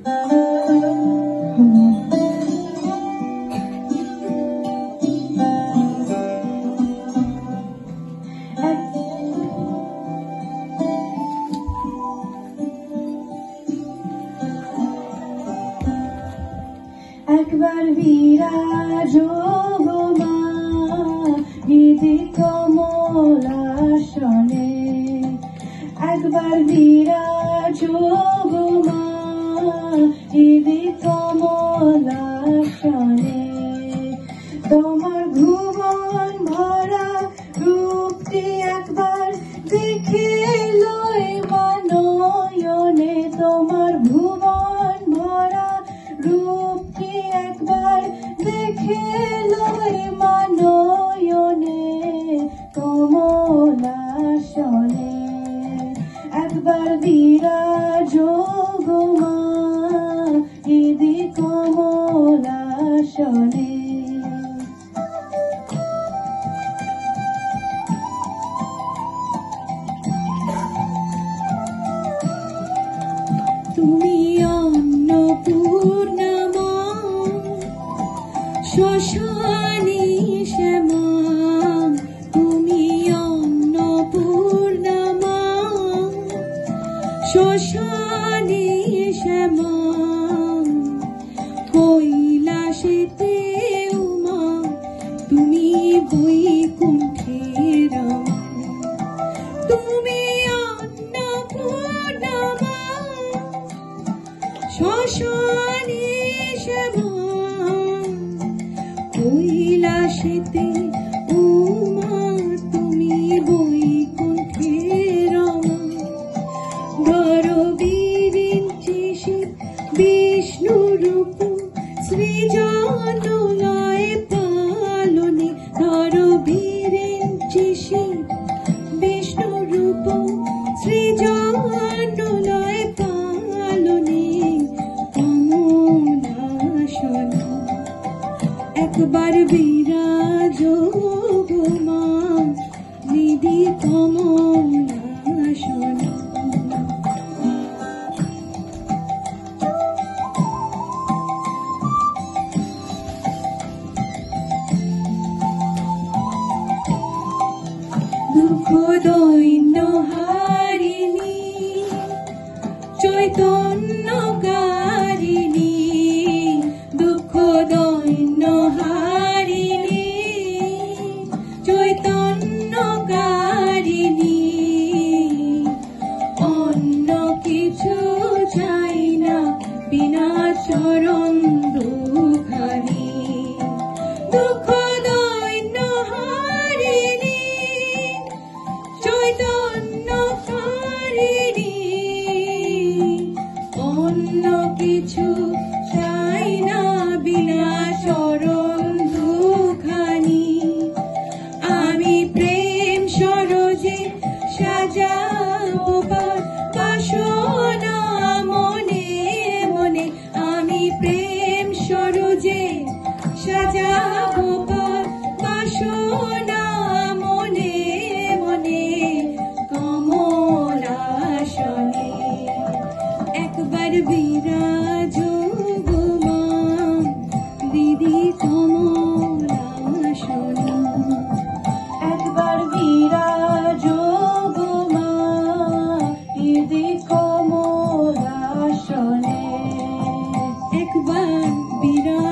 একবার বিরাজ গো মা হৃদি কমলাসনে, একবার বিরাজ গো মা হৃদি কমলাসনে। তোমার ভুবন ভরা রূপটি একবার দেখে লই নয়নে, তোমার ভুবন ভরা রূপটি একবার দেখে লই নয়নে কমলাসনে। একবার বিরাজ গো মা হৃদি কমলাসনে। তুমি অন্নপূর্ণা মা শ্মশানে শ্যামা, তুমি অন্নপূর্ণা মা শ্মশানে শ্যামা। কৈলাসেতে উমা তুমি বৈকুণ্ঠে রমা, তুমি অন্নপূর্ণা মা শ্মশানে শ্যামা। কৈলাসেতে উমা তুমি বৈকুণ্ঠে রমা। ধর বিরিঞ্চি বিষ্ণু রূপ সৃজন লয় পালনে, ধর বিরিঞ্চি বিষ্ণু রূপ সৃজন লয় পালনে কমলাসনে। একবার বিরাজ গো মা হৃদি কমলাসনে। দুঃখ দৈন্য হারিণী চৈতন্যকারিণী, দুঃখ দৈন্য হারিণী চৈতন্যকারিণী। অন্য কিছু চাই না বিনা চরণ দুখানি, দুঃখ দৈন্য হারিণী চৈতন্যকারিণী। অন্য কিছু চাই না বিনা চরণ দুখানি। আমি প্রেম সরোজে সাজাবো বাসনা মনে মনে, আমি প্রেম সরোজে সাজাবো বাসনা মনে মনে কমলাসনে। একবার বিরাজ গো মা হৃদি কমলাসনে, একবার বিরাজ গো মা হৃদি কমলাসনে, একবার বিরাজ